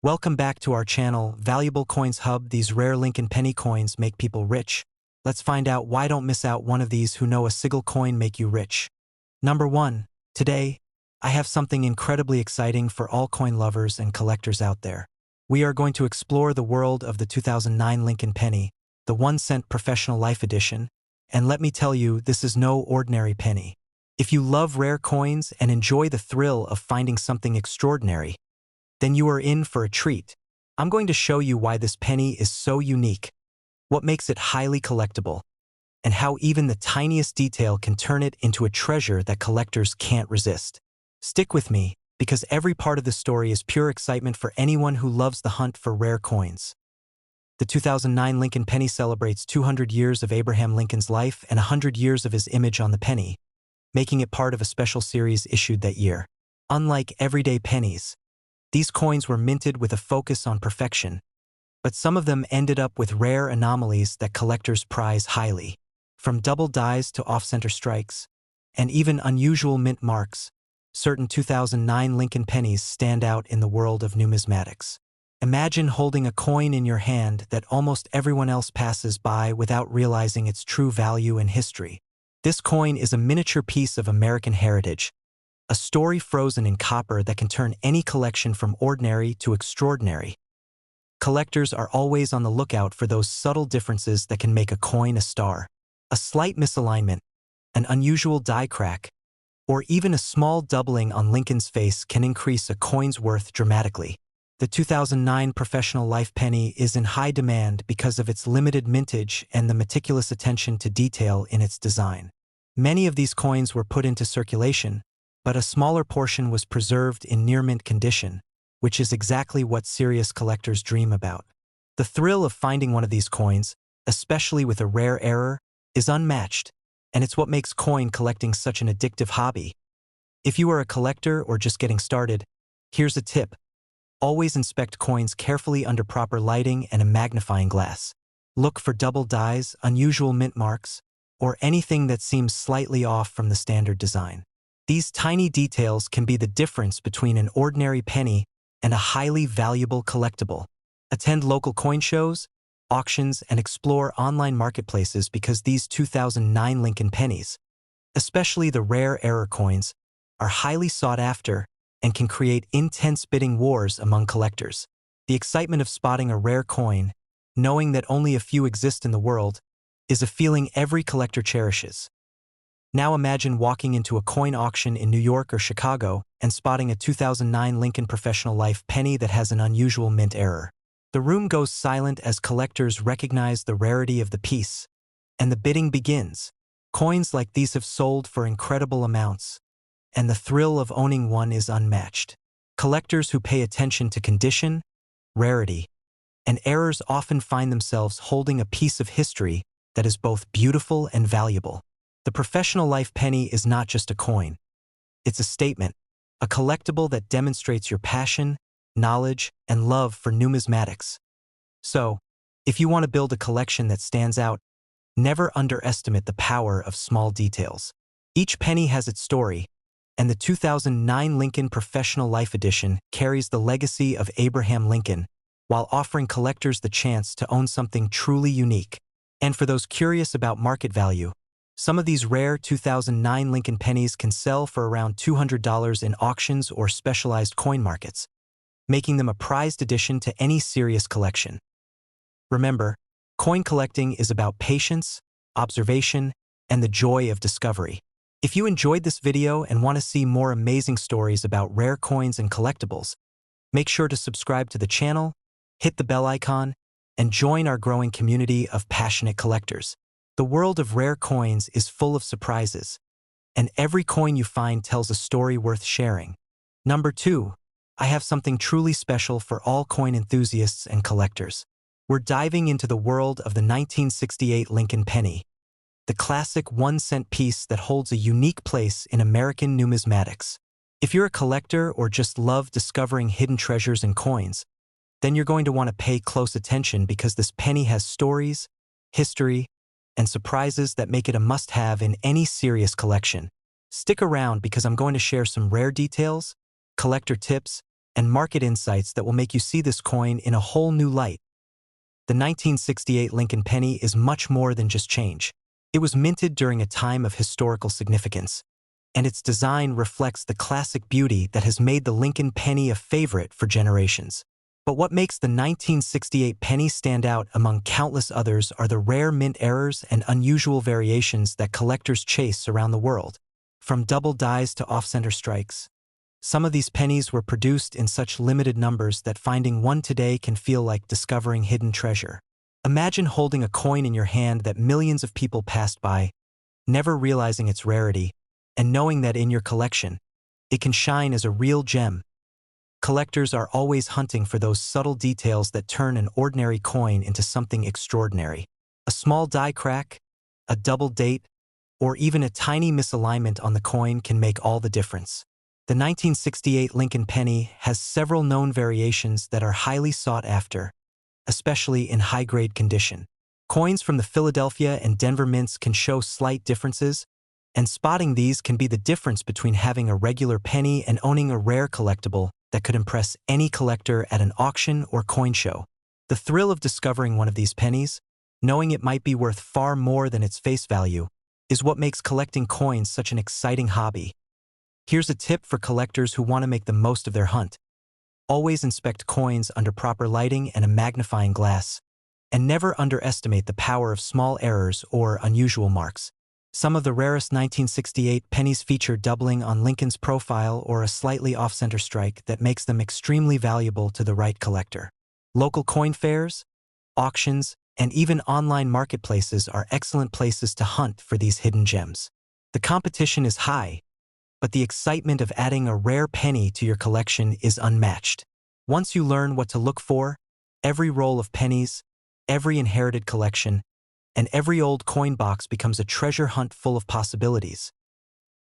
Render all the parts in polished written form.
Welcome back to our channel, Valuable Coins Hub. These rare Lincoln penny coins make people rich. Let's find out why. Don't miss out one of these who know a single coin make you rich. Number 1. Today, I have something incredibly exciting for all coin lovers and collectors out there. We are going to explore the world of the 2009 Lincoln penny, the 1-cent Professional Life Edition, and let me tell you, this is no ordinary penny. If you love rare coins and enjoy the thrill of finding something extraordinary, then you are in for a treat. I'm going to show you why this penny is so unique, what makes it highly collectible, and how even the tiniest detail can turn it into a treasure that collectors can't resist. Stick with me, because every part of the story is pure excitement for anyone who loves the hunt for rare coins. The 2009 Lincoln penny celebrates 200 years of Abraham Lincoln's life and 100 years of his image on the penny, making it part of a special series issued that year. Unlike everyday pennies, these coins were minted with a focus on perfection, but some of them ended up with rare anomalies that collectors prize highly. From double dies to off-center strikes, and even unusual mint marks, certain 2009 Lincoln pennies stand out in the world of numismatics. Imagine holding a coin in your hand that almost everyone else passes by without realizing its true value and history. This coin is a miniature piece of American heritage, a story frozen in copper that can turn any collection from ordinary to extraordinary. Collectors are always on the lookout for those subtle differences that can make a coin a star. A slight misalignment, an unusual die crack, or even a small doubling on Lincoln's face can increase a coin's worth dramatically. The 2009 Professional Life penny is in high demand because of its limited mintage and the meticulous attention to detail in its design. Many of these coins were put into circulation, but a smaller portion was preserved in near-mint condition, which is exactly what serious collectors dream about. The thrill of finding one of these coins, especially with a rare error, is unmatched, and it's what makes coin collecting such an addictive hobby. If you are a collector or just getting started, here's a tip. Always inspect coins carefully under proper lighting and a magnifying glass. Look for double dies, unusual mint marks, or anything that seems slightly off from the standard design. These tiny details can be the difference between an ordinary penny and a highly valuable collectible. Attend local coin shows, auctions, and explore online marketplaces because these 2009 Lincoln pennies, especially the rare error coins, are highly sought after and can create intense bidding wars among collectors. The excitement of spotting a rare coin, knowing that only a few exist in the world, is a feeling every collector cherishes. Now imagine walking into a coin auction in New York or Chicago and spotting a 2009 Lincoln Professional Life penny that has an unusual mint error. The room goes silent as collectors recognize the rarity of the piece, and the bidding begins. Coins like these have sold for incredible amounts, and the thrill of owning one is unmatched. Collectors who pay attention to condition, rarity, and errors often find themselves holding a piece of history that is both beautiful and valuable. The Professional Life penny is not just a coin. It's a statement, a collectible that demonstrates your passion, knowledge, and love for numismatics. So, if you want to build a collection that stands out, never underestimate the power of small details. Each penny has its story, and the 2009 Lincoln Professional Life Edition carries the legacy of Abraham Lincoln while offering collectors the chance to own something truly unique. And for those curious about market value, some of these rare 2009 Lincoln pennies can sell for around $200 in auctions or specialized coin markets, making them a prized addition to any serious collection. Remember, coin collecting is about patience, observation, and the joy of discovery. If you enjoyed this video and want to see more amazing stories about rare coins and collectibles, make sure to subscribe to the channel, hit the bell icon, and join our growing community of passionate collectors. The world of rare coins is full of surprises, and every coin you find tells a story worth sharing. Number 2. I have something truly special for all coin enthusiasts and collectors. We're diving into the world of the 1968 Lincoln penny, the classic 1-cent piece that holds a unique place in American numismatics. If you're a collector or just love discovering hidden treasures in coins, then you're going to want to pay close attention because this penny has stories, history, and surprises that make it a must-have in any serious collection. Stick around because I'm going to share some rare details, collector tips, and market insights that will make you see this coin in a whole new light. The 1968 Lincoln penny is much more than just change. It was minted during a time of historical significance, and its design reflects the classic beauty that has made the Lincoln penny a favorite for generations. But what makes the 1968 penny stand out among countless others are the rare mint errors and unusual variations that collectors chase around the world. From double dies to off-center strikes, some of these pennies were produced in such limited numbers that finding one today can feel like discovering hidden treasure. Imagine holding a coin in your hand that millions of people passed by, never realizing its rarity, and knowing that in your collection, it can shine as a real gem. Collectors are always hunting for those subtle details that turn an ordinary coin into something extraordinary. A small die crack, a double date, or even a tiny misalignment on the coin can make all the difference. The 1968 Lincoln penny has several known variations that are highly sought after, especially in high-grade condition. Coins from the Philadelphia and Denver mints can show slight differences, and spotting these can be the difference between having a regular penny and owning a rare collectible that could impress any collector at an auction or coin show. The thrill of discovering one of these pennies, knowing it might be worth far more than its face value, is what makes collecting coins such an exciting hobby. Here's a tip for collectors who want to make the most of their hunt. Always inspect coins under proper lighting and a magnifying glass, and never underestimate the power of small errors or unusual marks. Some of the rarest 1968 pennies feature doubling on Lincoln's profile or a slightly off-center strike that makes them extremely valuable to the right collector. Local coin fairs, auctions, and even online marketplaces are excellent places to hunt for these hidden gems. The competition is high, but the excitement of adding a rare penny to your collection is unmatched. Once you learn what to look for, every roll of pennies, every inherited collection, and every old coin box becomes a treasure hunt full of possibilities.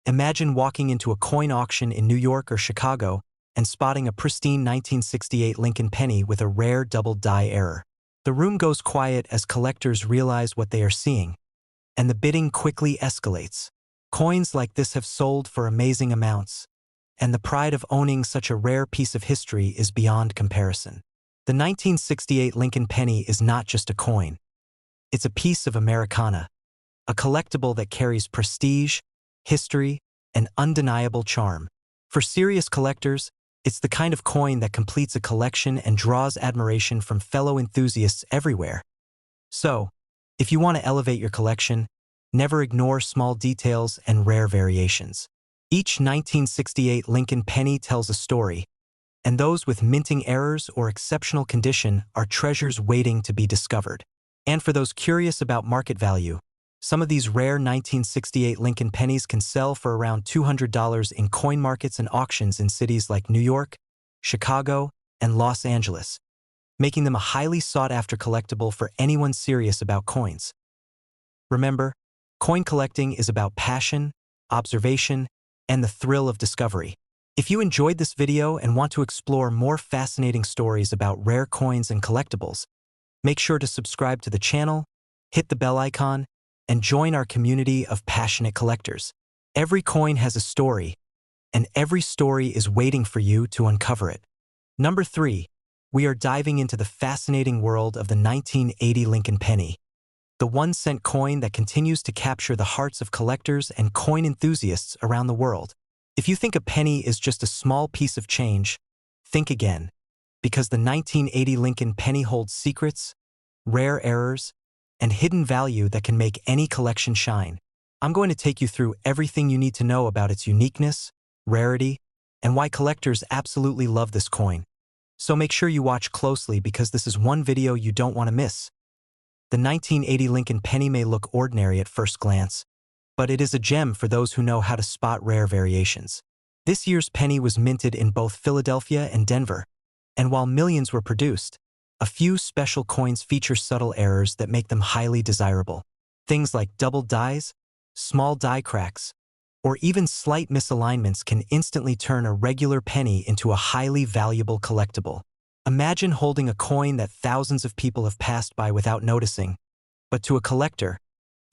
Imagine walking into a coin auction in New York or Chicago and spotting a pristine 1968 Lincoln penny with a rare double die error. The room goes quiet as collectors realize what they are seeing, and the bidding quickly escalates. Coins like this have sold for amazing amounts, and the pride of owning such a rare piece of history is beyond comparison. The 1968 Lincoln penny is not just a coin. It's a piece of Americana, a collectible that carries prestige, history, and undeniable charm. For serious collectors, it's the kind of coin that completes a collection and draws admiration from fellow enthusiasts everywhere. So, if you want to elevate your collection, never ignore small details and rare variations. Each 1968 Lincoln penny tells a story, and those with minting errors or exceptional condition are treasures waiting to be discovered. And for those curious about market value, some of these rare 1968 Lincoln pennies can sell for around $200 in coin markets and auctions in cities like New York, Chicago, and Los Angeles, making them a highly sought-after collectible for anyone serious about coins. Remember, coin collecting is about passion, observation, and the thrill of discovery. If you enjoyed this video and want to explore more fascinating stories about rare coins and collectibles, make sure to subscribe to the channel, hit the bell icon, and join our community of passionate collectors. Every coin has a story, and every story is waiting for you to uncover it. Number 3, we are diving into the fascinating world of the 1980 Lincoln penny, the 1-cent coin that continues to capture the hearts of collectors and coin enthusiasts around the world. If you think a penny is just a small piece of change, think again, because the 1980 Lincoln penny holds secrets, rare errors, and hidden value that can make any collection shine. I'm going to take you through everything you need to know about its uniqueness, rarity, and why collectors absolutely love this coin. So make sure you watch closely because this is one video you don't want to miss. The 1980 Lincoln penny may look ordinary at first glance, but it is a gem for those who know how to spot rare variations. This year's penny was minted in both Philadelphia and Denver, and while millions were produced, a few special coins feature subtle errors that make them highly desirable. Things like double dies, small die cracks, or even slight misalignments can instantly turn a regular penny into a highly valuable collectible. Imagine holding a coin that thousands of people have passed by without noticing, but to a collector,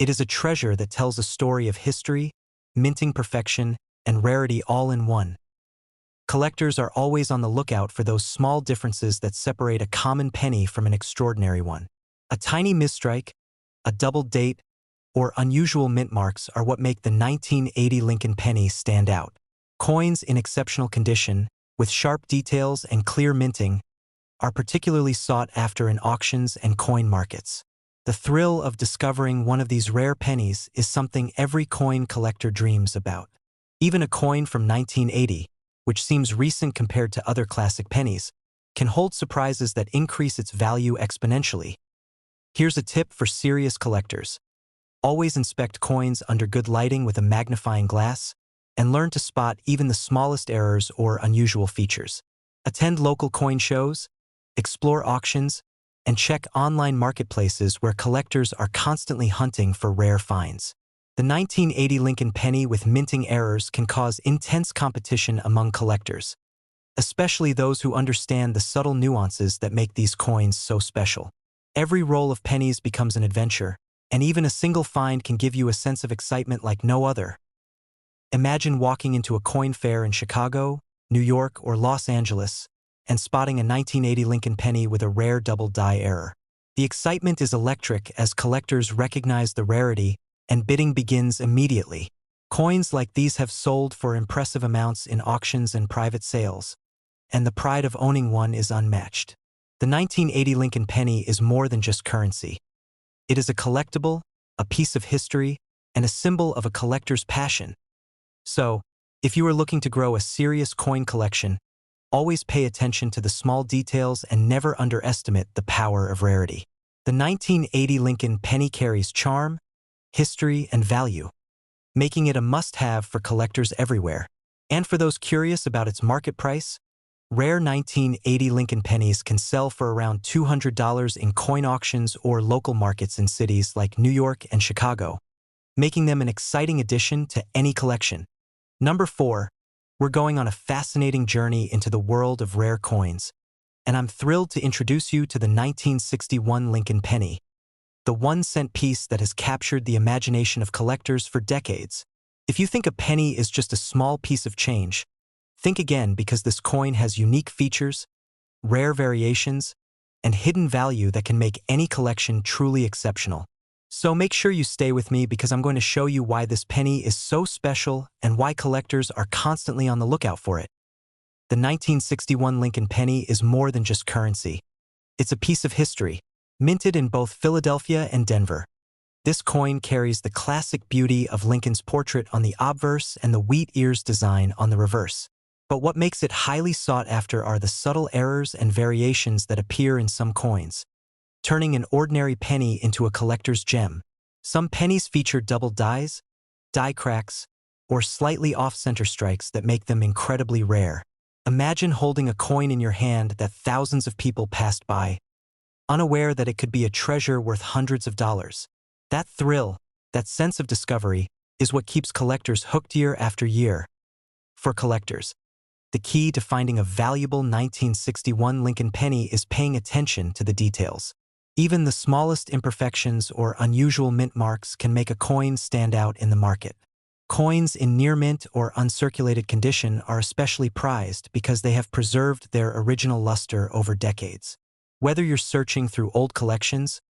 it is a treasure that tells a story of history, minting perfection, and rarity all in one. Collectors are always on the lookout for those small differences that separate a common penny from an extraordinary one. A tiny misstrike, a double date, or unusual mint marks are what make the 1980 Lincoln penny stand out. Coins in exceptional condition, with sharp details and clear minting, are particularly sought after in auctions and coin markets. The thrill of discovering one of these rare pennies is something every coin collector dreams about. Even a coin from 1980, which seems recent compared to other classic pennies, can hold surprises that increase its value exponentially. Here's a tip for serious collectors. Always inspect coins under good lighting with a magnifying glass, and learn to spot even the smallest errors or unusual features. Attend local coin shows, explore auctions, and check online marketplaces where collectors are constantly hunting for rare finds. The 1980 Lincoln penny with minting errors can cause intense competition among collectors, especially those who understand the subtle nuances that make these coins so special. Every roll of pennies becomes an adventure, and even a single find can give you a sense of excitement like no other. Imagine walking into a coin fair in Chicago, New York, or Los Angeles, and spotting a 1980 Lincoln penny with a rare double die error. The excitement is electric as collectors recognize the rarity, and bidding begins immediately. Coins like these have sold for impressive amounts in auctions and private sales, and the pride of owning one is unmatched. The 1980 Lincoln penny is more than just currency. It is a collectible, a piece of history, and a symbol of a collector's passion. So, if you are looking to grow a serious coin collection, always pay attention to the small details and never underestimate the power of rarity. The 1980 Lincoln penny carries charm, history, and value, making it a must-have for collectors everywhere. And for those curious about its market price, rare 1980 Lincoln pennies can sell for around $200 in coin auctions or local markets in cities like New York and Chicago, making them an exciting addition to any collection. Number 4, we're going on a fascinating journey into the world of rare coins, and I'm thrilled to introduce you to the 1961 Lincoln penny, the 1-cent piece that has captured the imagination of collectors for decades. If you think a penny is just a small piece of change, think again, because this coin has unique features, rare variations, and hidden value that can make any collection truly exceptional. So make sure you stay with me, because I'm going to show you why this penny is so special and why collectors are constantly on the lookout for it. The 1961 Lincoln penny is more than just currency. It's a piece of history, minted in both Philadelphia and Denver. This coin carries the classic beauty of Lincoln's portrait on the obverse and the wheat ears design on the reverse. But what makes it highly sought after are the subtle errors and variations that appear in some coins, turning an ordinary penny into a collector's gem. Some pennies feature double dies, die cracks, or slightly off-center strikes that make them incredibly rare. Imagine holding a coin in your hand that thousands of people passed by, unaware that it could be a treasure worth hundreds of dollars. That thrill, that sense of discovery, is what keeps collectors hooked year after year. For collectors, the key to finding a valuable 1961 Lincoln penny is paying attention to the details. Even the smallest imperfections or unusual mint marks can make a coin stand out in the market. Coins in near mint or uncirculated condition are especially prized because they have preserved their original luster over decades. Whether you're searching through old collections,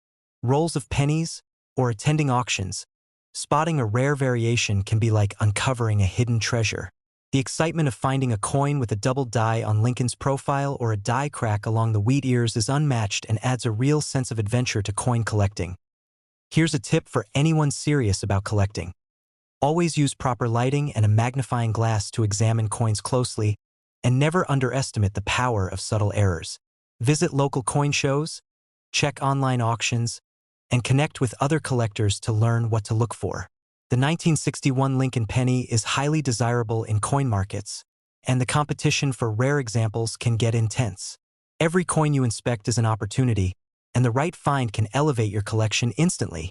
rolls of pennies, or attending auctions, spotting a rare variation can be like uncovering a hidden treasure. The excitement of finding a coin with a double die on Lincoln's profile or a die crack along the wheat ears is unmatched and adds a real sense of adventure to coin collecting. Here's a tip for anyone serious about collecting. Always use proper lighting and a magnifying glass to examine coins closely, and never underestimate the power of subtle errors. Visit local coin shows, check online auctions, and connect with other collectors to learn what to look for. The 1961 Lincoln penny is highly desirable in coin markets, and the competition for rare examples can get intense. Every coin you inspect is an opportunity, and the right find can elevate your collection instantly.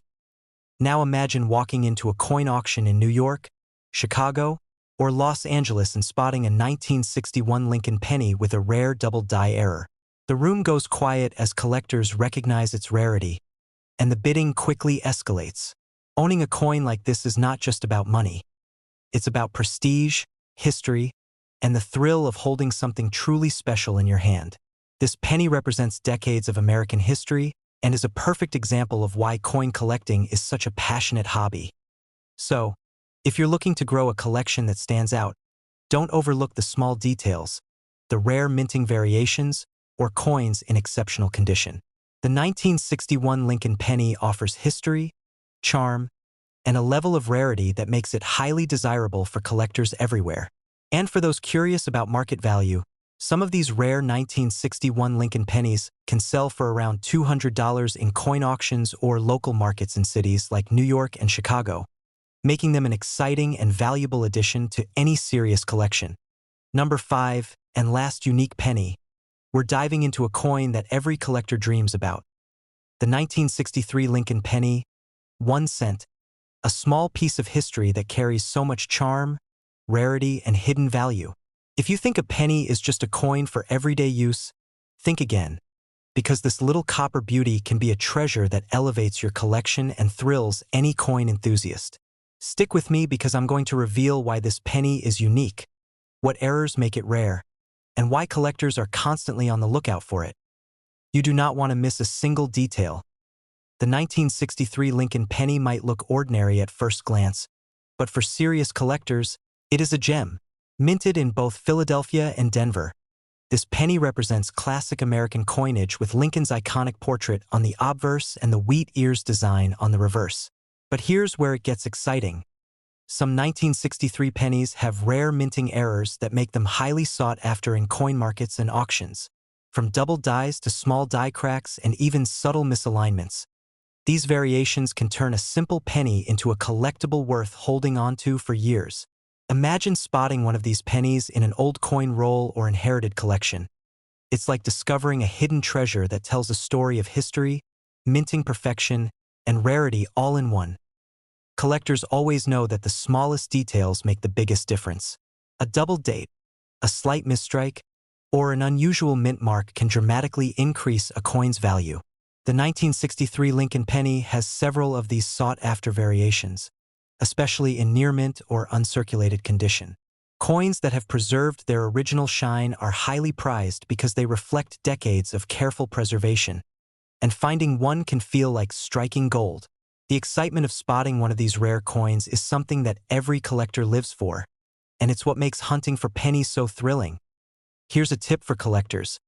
Now imagine walking into a coin auction in New York, Chicago, or Los Angeles and spotting a 1961 Lincoln penny with a rare double die error. The room goes quiet as collectors recognize its rarity, and the bidding quickly escalates. Owning a coin like this is not just about money. It's about prestige, history, and the thrill of holding something truly special in your hand. This penny represents decades of American history and is a perfect example of why coin collecting is such a passionate hobby. So, if you're looking to grow a collection that stands out, don't overlook the small details, the rare minting variations, or coins in exceptional condition. The 1961 Lincoln penny offers history, charm, and a level of rarity that makes it highly desirable for collectors everywhere. And for those curious about market value, some of these rare 1961 Lincoln pennies can sell for around $200 in coin auctions or local markets in cities like New York and Chicago, making them an exciting and valuable addition to any serious collection. Number 5, and last unique penny, we're diving into a coin that every collector dreams about. The 1963 Lincoln penny, 1 cent, a small piece of history that carries so much charm, rarity, and hidden value. If you think a penny is just a coin for everyday use, think again, because this little copper beauty can be a treasure that elevates your collection and thrills any coin enthusiast. Stick with me because I'm going to reveal why this penny is unique, what errors make it rare, and why collectors are constantly on the lookout for it. You do not want to miss a single detail. The 1963 Lincoln penny might look ordinary at first glance, but for serious collectors, it is a gem. Minted in both Philadelphia and Denver, this penny represents classic American coinage with Lincoln's iconic portrait on the obverse and the wheat ears design on the reverse. But here's where it gets exciting. Some 1963 pennies have rare minting errors that make them highly sought after in coin markets and auctions. From double dies to small die cracks and even subtle misalignments, these variations can turn a simple penny into a collectible worth holding onto for years. Imagine spotting one of these pennies in an old coin roll or inherited collection. It's like discovering a hidden treasure that tells a story of history, minting perfection, and rarity all in one. Collectors always know that the smallest details make the biggest difference. A double date, a slight misstrike, or an unusual mint mark can dramatically increase a coin's value. The 1963 Lincoln penny has several of these sought-after variations, especially in near mint or uncirculated condition. Coins that have preserved their original shine are highly prized because they reflect decades of careful preservation, and finding one can feel like striking gold. The excitement of spotting one of these rare coins is something that every collector lives for, and it's what makes hunting for pennies so thrilling. Here's a tip for collectors.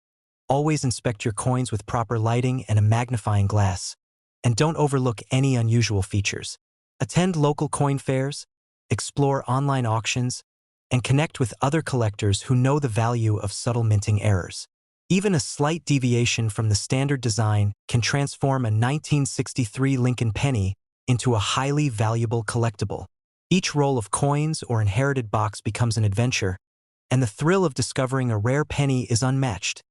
Always inspect your coins with proper lighting and a magnifying glass, and don't overlook any unusual features. Attend local coin fairs, explore online auctions, and connect with other collectors who know the value of subtle minting errors. Even a slight deviation from the standard design can transform a 1963 Lincoln penny into a highly valuable collectible. Each roll of coins or inherited box becomes an adventure, and the thrill of discovering a rare penny is unmatched.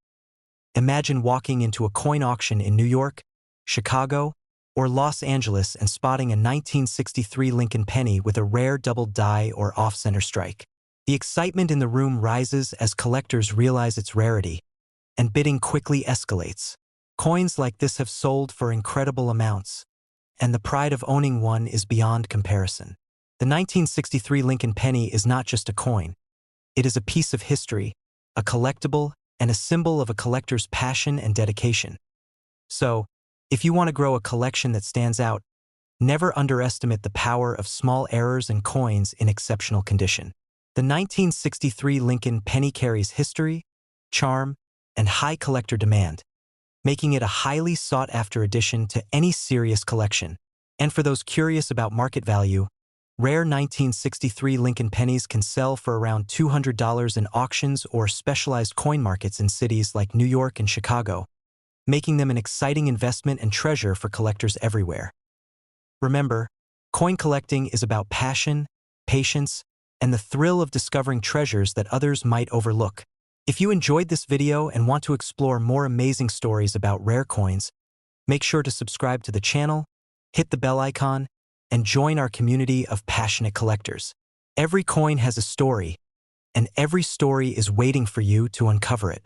Imagine walking into a coin auction in New York, Chicago, or Los Angeles and spotting a 1963 Lincoln penny with a rare double die or off-center strike. The excitement in the room rises as collectors realize its rarity, and bidding quickly escalates. Coins like this have sold for incredible amounts, and the pride of owning one is beyond comparison. The 1963 Lincoln penny is not just a coin. It is a piece of history, a collectible, and a symbol of a collector's passion and dedication. So, if you want to grow a collection that stands out, never underestimate the power of small errors and coins in exceptional condition. The 1963 Lincoln penny carries history, charm, and high collector demand, making it a highly sought-after addition to any serious collection. And for those curious about market value, rare 1963 Lincoln pennies can sell for around $200 in auctions or specialized coin markets in cities like New York and Chicago, making them an exciting investment and treasure for collectors everywhere. Remember, coin collecting is about passion, patience, and the thrill of discovering treasures that others might overlook. If you enjoyed this video and want to explore more amazing stories about rare coins, make sure to subscribe to the channel, hit the bell icon, and join our community of passionate collectors. Every coin has a story, and every story is waiting for you to uncover it.